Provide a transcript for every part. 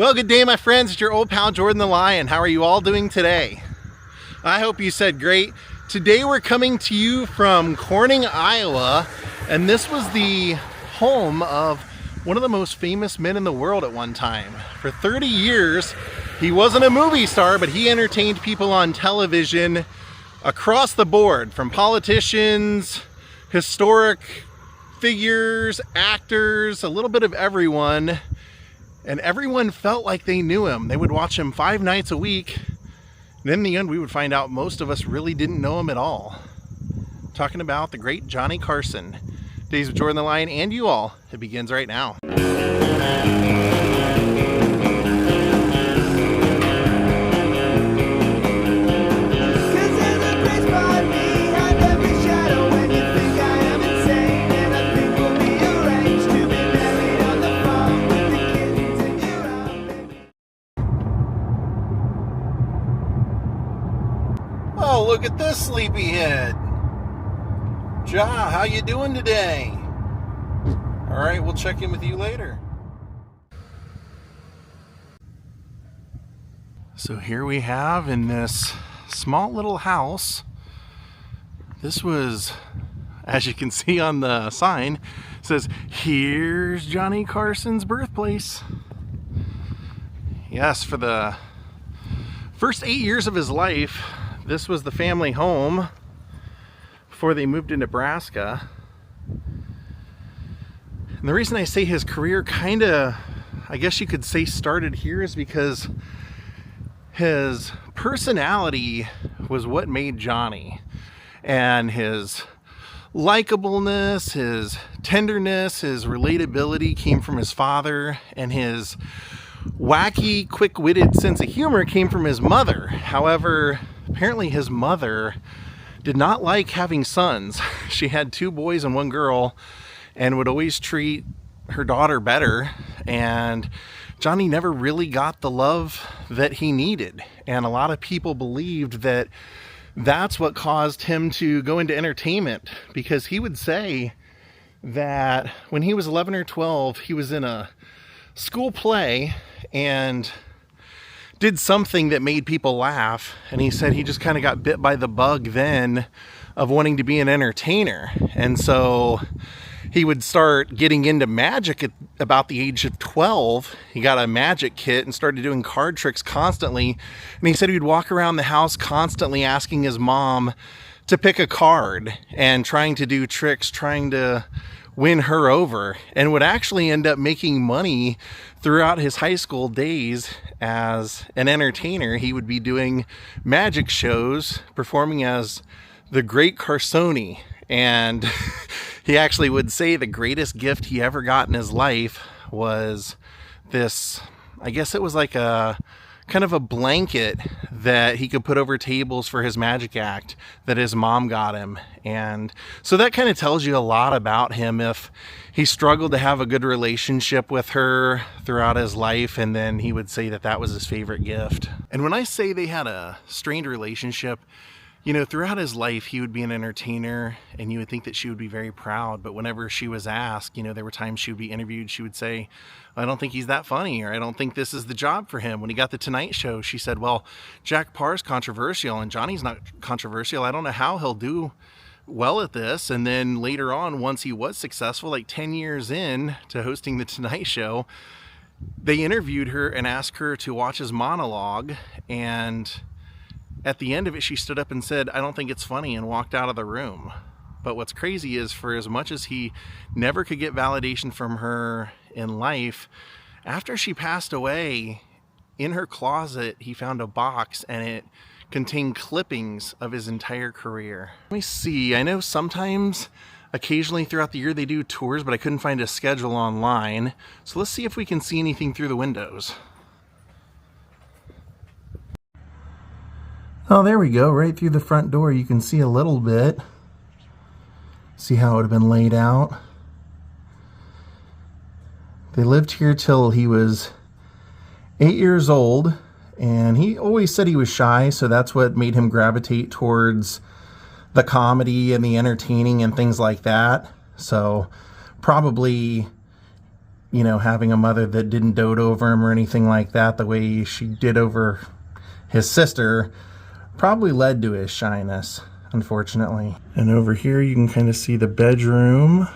Well, good day, my friends. It's your old pal Jordan the Lion. How are you all doing today? I hope you said great. Today we're coming to you from Corning, Iowa, and this was the home of one of the most famous men in the world at one time. For 30 years, he wasn't a movie star, but he entertained people on television across the board, from politicians, historic figures, actors, a little bit of everyone. And everyone felt like they knew him. They would watch him 5 nights a week. And in the end, we would find out most of us really didn't know him at all. Talking about the great Johnny Carson. Daze with Jordan the Lion and you all. It begins right now. Oh, look at this sleepyhead. Ja, how you doing today? All right, we'll check in with you later. So here we have in this small little house. This was, as you can see on the sign, it says, "Here's Johnny Carson's birthplace." Yes, for the first 8 years of his life, this was the family home before they moved to Nebraska. And the reason I say his career kind of, I guess you could say, started here is because his personality was what made Johnny. And his likableness, his tenderness, his relatability came from his father, and his wacky, quick-witted sense of humor came from his mother. However, apparently his mother did not like having sons. She had 2 boys and 1 girl and would always treat her daughter better, and Johnny never really got the love that he needed. And a lot of people believed that that's what caused him to go into entertainment, because he would say that when he was 11 or 12, he was in a school play and did something that made people laugh, and he said he just kind of got bit by the bug then of wanting to be an entertainer. And so he would start getting into magic at about the age of 12. He got a magic kit and started doing card tricks constantly, and he said he'd walk around the house constantly asking his mom to pick a card and trying to do tricks, trying to win her over, and would actually end up making money throughout his high school days as an entertainer. He would be doing magic shows, performing as the great CARSON, and he actually would say the greatest gift he ever got in his life was this, I guess it was like a kind of a blanket that he could put over tables for his magic act that his mom got him. And so that kind of tells you a lot about him. If he struggled to have a good relationship with her throughout his life, and then he would say that that was his favorite gift. And when I say they had a strained relationship, you know, throughout his life, he would be an entertainer, and you would think that she would be very proud. But whenever she was asked, you know, there were times she would be interviewed, she would say, "I don't think he's that funny," or "I don't think this is the job for him." When he got the Tonight Show, she said, "Well, Jack Parr's controversial and Johnny's not controversial. I don't know how he'll do well at this." And then later on, once he was successful, like 10 years in to hosting the Tonight Show, they interviewed her and asked her to watch his monologue, and at the end of it, she stood up and said, "I don't think it's funny," and walked out of the room. But what's crazy is, for as much as he never could get validation from her in life, after she passed away, in her closet, he found a box, and it contained clippings of his entire career. Let me see. I know sometimes, occasionally throughout the year, they do tours, but I couldn't find a schedule online. So let's see if we can see anything through the windows. Oh, there we go. Right through the front door, you can see a little bit. See how it would have been laid out. They lived here till he was 8 years old, and he always said he was shy, so that's what made him gravitate towards the comedy and the entertaining and things like that. So probably you know, having a mother that didn't dote over him or anything like that the way she did over his sister probably led to his shyness, unfortunately. And over here you can kind of see the bedroom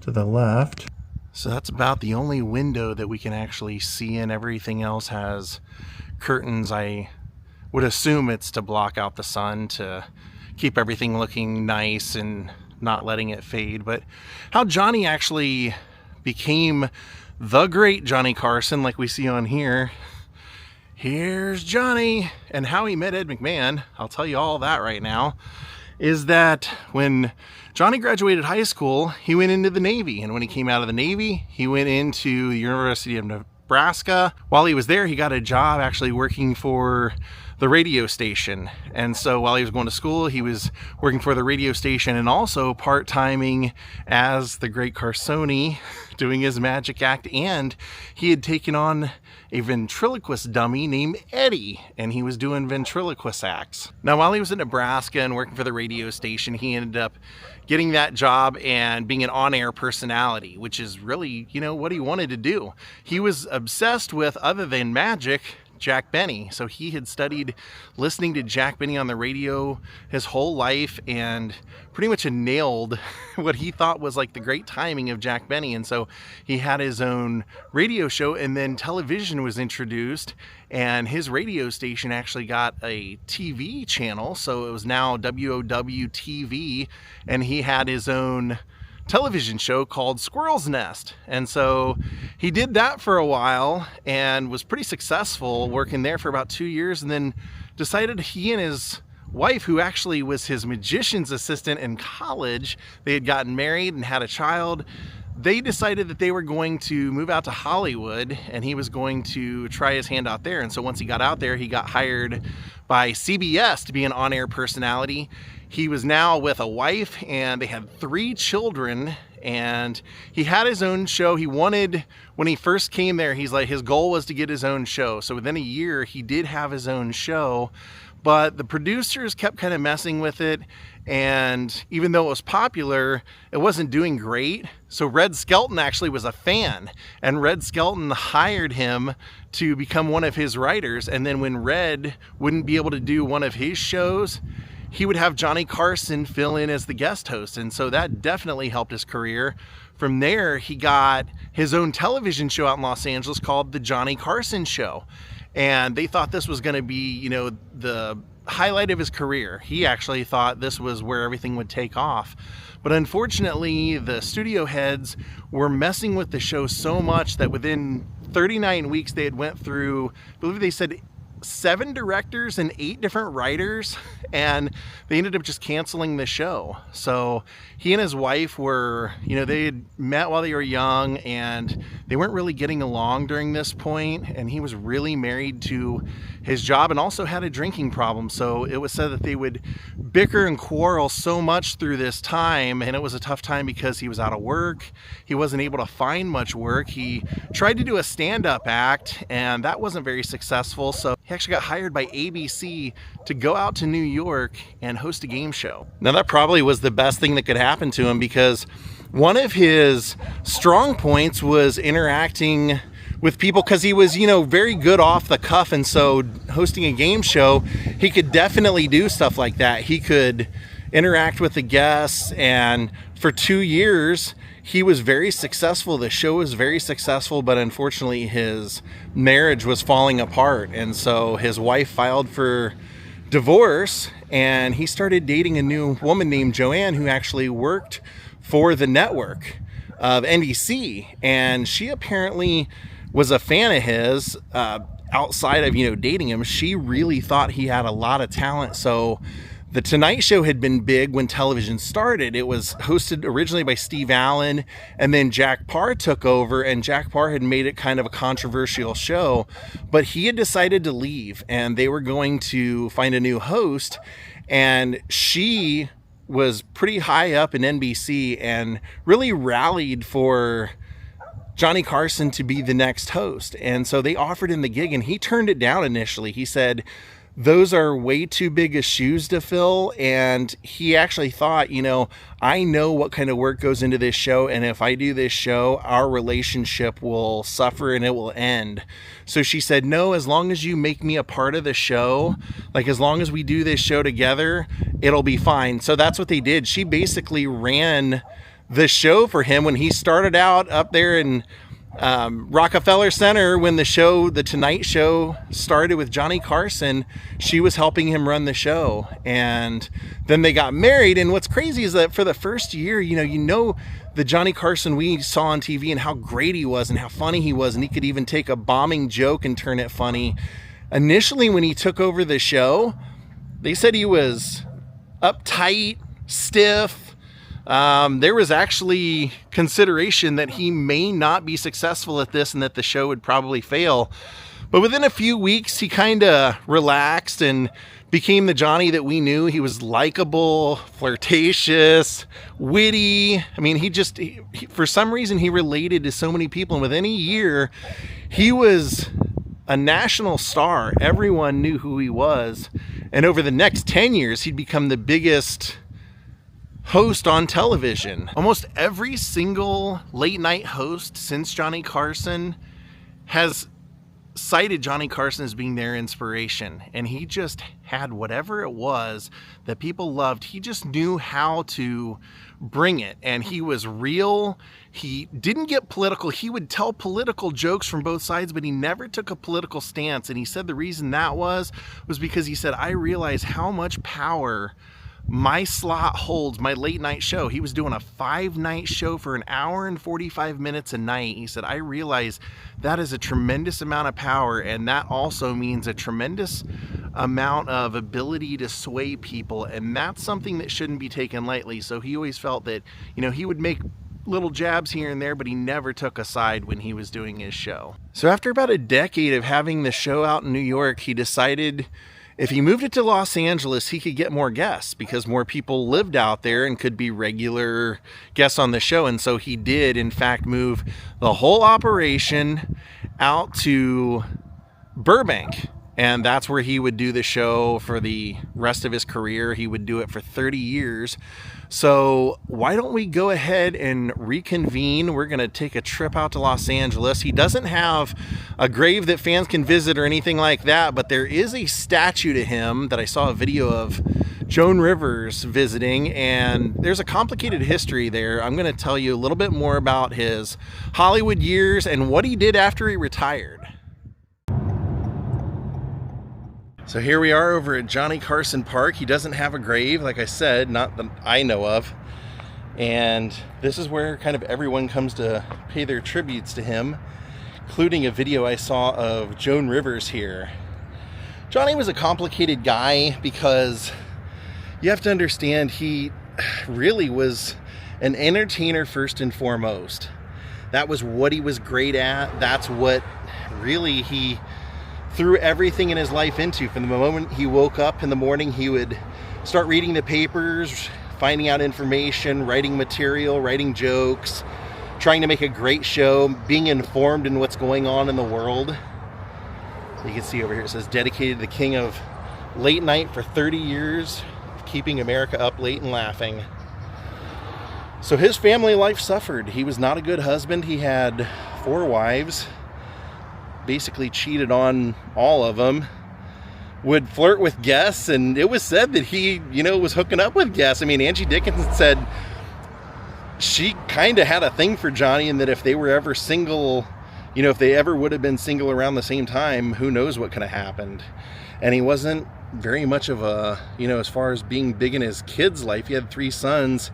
to the left. So that's about the only window that we can actually see in. Everything else has curtains. I would assume it's to block out the sun, to keep everything looking nice and not letting it fade. But how Johnny actually became the great Johnny Carson, like we see on here. Here's Johnny, and how he met Ed McMahon, I'll tell you all that right now, is that when Johnny graduated high school, he went into the Navy, and when he came out of the Navy, he went into the University of Nebraska. While he was there, he got a job actually working for the radio station. And so while he was going to school, he was working for the radio station and also part-timing as the great CARSON, doing his magic act. And he had taken on a ventriloquist dummy named Eddie, and he was doing ventriloquist acts. Now, while he was in Nebraska and working for the radio station, he ended up getting that job and being an on-air personality, which is really, you know, what he wanted to do. He was obsessed with, other than magic, Jack Benny. So he had studied listening to Jack Benny on the radio his whole life and pretty much had nailed what he thought was like the great timing of Jack Benny. And so he had his own radio show, and then television was introduced, and his radio station actually got a TV channel. So it was now WOW TV, and he had his own television show called Squirrel's Nest. And so he did that for a while and was pretty successful working there for about 2 years, and then decided he and his wife, who actually was his magician's assistant in college, they had gotten married and had a child. They decided that they were going to move out to Hollywood, and he was going to try his hand out there. And so once he got out there, he got hired by CBS to be an on-air personality. He was now with a wife, and they had 3 children, and he had his own show. He wanted, when he first came there, he's like, his goal was to get his own show. So within a year, he did have his own show, but the producers kept kind of messing with it. And even though it was popular, it wasn't doing great. So Red Skelton actually was a fan, and Red Skelton hired him to become one of his writers. And then when Red wouldn't be able to do one of his shows, he would have Johnny Carson fill in as the guest host. And so that definitely helped his career. From there, he got his own television show out in Los Angeles called The Johnny Carson Show. And they thought this was going to be, you know, the highlight of his career. He actually thought this was where everything would take off. But unfortunately, the studio heads were messing with the show so much that within 39 weeks, they had went through, I believe they said 7 directors and 8 different writers, and they ended up just canceling the show. So he and his wife were, you know, they had met while they were young, and they weren't really getting along during this point, and he was really married to his job and also had a drinking problem. So it was said that they would bicker and quarrel so much through this time, and it was a tough time because he was out of work. He wasn't able to find much work. He tried to do a stand-up act, and that wasn't very successful. So he actually got hired by ABC to go out to New York and host a game show. Now that probably was the best thing that could happen to him, because one of his strong points was interacting with people, because he was, you know, very good off the cuff. And so hosting a game show, he could definitely do stuff like that. He could interact with the guests, and for 2 years he was very successful. The show was very successful, but unfortunately his marriage was falling apart, and so his wife filed for divorce, and he started dating a new woman named Joanne, who actually worked for the network of NBC, and she apparently was a fan of his. Outside of, you know, dating him, she really thought he had a lot of talent. So The Tonight Show had been big when television started. It was hosted originally by Steve Allen, and then Jack Parr took over, and Jack Parr had made it kind of a controversial show, but he had decided to leave, and they were going to find a new host, and she was pretty high up in NBC and really rallied for Johnny Carson to be the next host. And so they offered him the gig, and he turned it down initially. He said, those are way too big of shoes to fill. And he actually thought, I know what kind of work goes into this show, and if I do this show, our relationship will suffer and it will end. So she said, no, as long as you make me a part of the show, like as long as we do this show together, it'll be fine. So that's what they did. She basically ran the show for him when he started out up there in Rockefeller Center. When the Tonight Show started with Johnny Carson, she was helping him run the show, and then they got married. And what's crazy is that for the first year, the Johnny Carson we saw on TV and how great he was and how funny he was, and he could even take a bombing joke and turn it funny. Initially, when he took over the show, they said he was uptight, stiff. There was actually consideration that he may not be successful at this and that the show would probably fail. But within a few weeks, he kind of relaxed and became the Johnny that we knew. He was likable, flirtatious, witty. I mean, he for some reason, he related to so many people. And within a year, he was a national star. Everyone knew who he was. And over the next 10 years, he'd become the biggest host on television. Almost every single late night host since Johnny Carson has cited Johnny Carson as being their inspiration, and he just had whatever it was that people loved. He just knew how to bring it, and he was real. He didn't get political. He would tell political jokes from both sides, but he never took a political stance. And he said the reason that was because he said, I realize how much power my slot holds, my late night show. He was doing a 5-night show for 1 hour and 45 minutes a night. He said, I realize that is a tremendous amount of power, and that also means a tremendous amount of ability to sway people, and that's something that shouldn't be taken lightly. So he always felt that, he would make little jabs here and there, but he never took a side when he was doing his show. So after about a decade of having the show out in New York, he decided if he moved it to Los Angeles, he could get more guests because more people lived out there and could be regular guests on the show. And so he did, in fact, move the whole operation out to Burbank. And that's where he would do the show for the rest of his career. He would do it for 30 years. So why don't we go ahead and reconvene? We're going to take a trip out to Los Angeles. He doesn't have a grave that fans can visit or anything like that, but there is a statue to him that I saw a video of Joan Rivers visiting, and there's a complicated history there. I'm going to tell you a little bit more about his Hollywood years and what he did after he retired. So here we are over at Johnny Carson Park. He doesn't have a grave, like I said, not that I know of. And this is where kind of everyone comes to pay their tributes to him, including a video I saw of Joan Rivers here. Johnny was a complicated guy because you have to understand he really was an entertainer first and foremost. That was what he was great at. That's what really he threw everything in his life into. From the moment he woke up in the morning, he would start reading the papers, finding out information, writing material, writing jokes, trying to make a great show, being informed in what's going on in the world. You can see over here it says dedicated to the king of late night for 30 years, keeping America up late and laughing. So his family life suffered. He was not a good husband. He had 4 wives. Basically cheated on all of them, would flirt with guests, and it was said that he, was hooking up with guests. I mean, Angie Dickinson said she kind of had a thing for Johnny, and that if they were ever single, if they ever would have been single around the same time, who knows what could have happened. And he wasn't very much of a, as far as being big in his kids' life. He had 3 sons.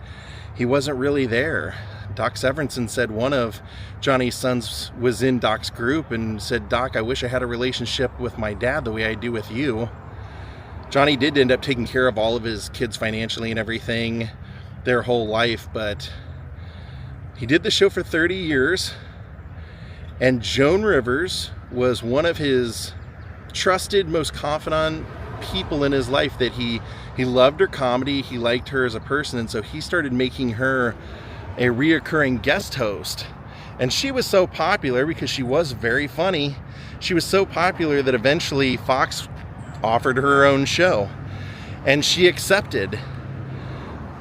He wasn't really there. Doc Severinsen said one of Johnny's sons was in Doc's group and said, Doc, I wish I had a relationship with my dad the way I do with you. Johnny did end up taking care of all of his kids financially and everything their whole life, but he did the show for 30 years, and Joan Rivers was one of his trusted, most confidant people in his life. That he loved her comedy, he liked her as a person, and so he started making her a reoccurring guest host. And she was so popular because she was very funny. She was so popular that eventually Fox offered her own show, and she accepted.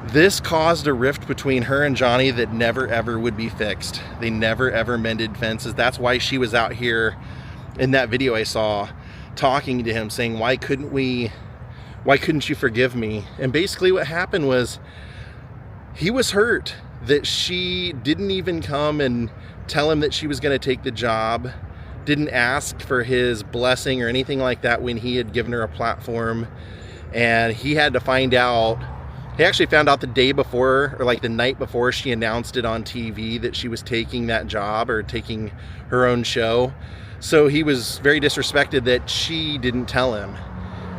This caused a rift between her and Johnny that never ever would be fixed. They never ever mended fences. That's why she was out here in that video I saw talking to him, saying, why couldn't you forgive me? And basically what happened was he was hurt that she didn't even come and tell him that she was going to take the job, didn't ask for his blessing or anything like that when he had given her a platform. And he had to find out. He actually found out the day before, or like the night before she announced it on TV, that she was taking that job or taking her own show. So he was very disrespected that she didn't tell him.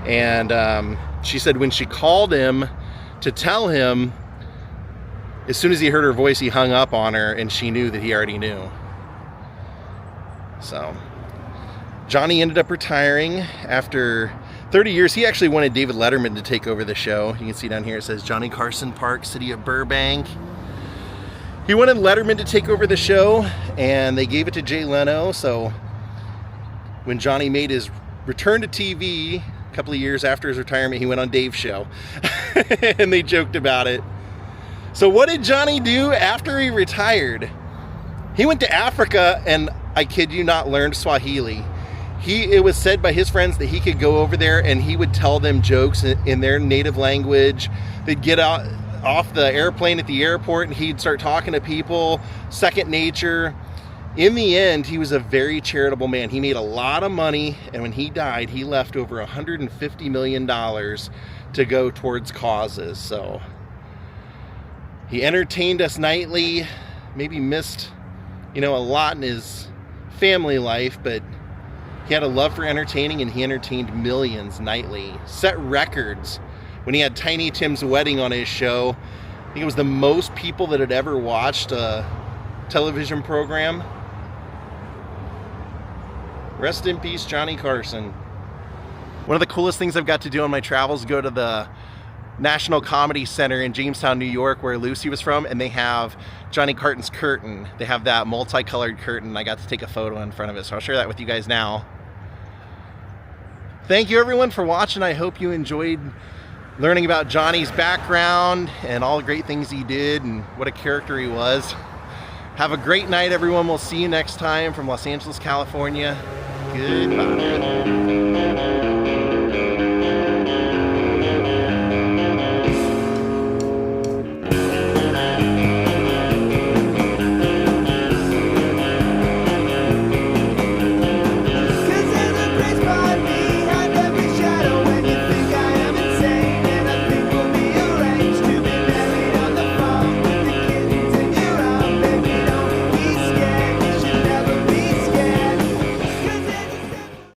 And she said when she called him to tell him, as soon as he heard her voice, he hung up on her, and she knew that he already knew. So Johnny ended up retiring after 30 years. He actually wanted David Letterman to take over the show. You can see down here it says Johnny Carson Park, City of Burbank. He wanted Letterman to take over the show, and they gave it to Jay Leno. So when Johnny made his return to TV a couple of years after his retirement, he went on Dave's show. And they joked about it. So what did Johnny do after he retired? He went to Africa and, I kid you not, learned Swahili. It was said by his friends that he could go over there and he would tell them jokes in their native language. They'd get off the airplane at the airport and he'd start talking to people, second nature. In the end, he was a very charitable man. He made a lot of money, and when he died, he left over $150 million to go towards causes. So he entertained us nightly, maybe missed, a lot in his family life, but he had a love for entertaining, and he entertained millions nightly. Set records. When he had Tiny Tim's wedding on his show, I think it was the most people that had ever watched a television program. Rest in peace, Johnny Carson. One of the coolest things I've got to do on my travels is go to the National Comedy Center in Jamestown, New York, where Lucy was from, and they have Johnny Carton's curtain. They have that multicolored curtain. I got to take a photo in front of it, so I'll share that with you guys now. Thank you everyone for watching. I hope you enjoyed learning about Johnny's background and all the great things he did and what a character he was. Have a great night, everyone. We'll see you next time from Los Angeles, California. Goodbye.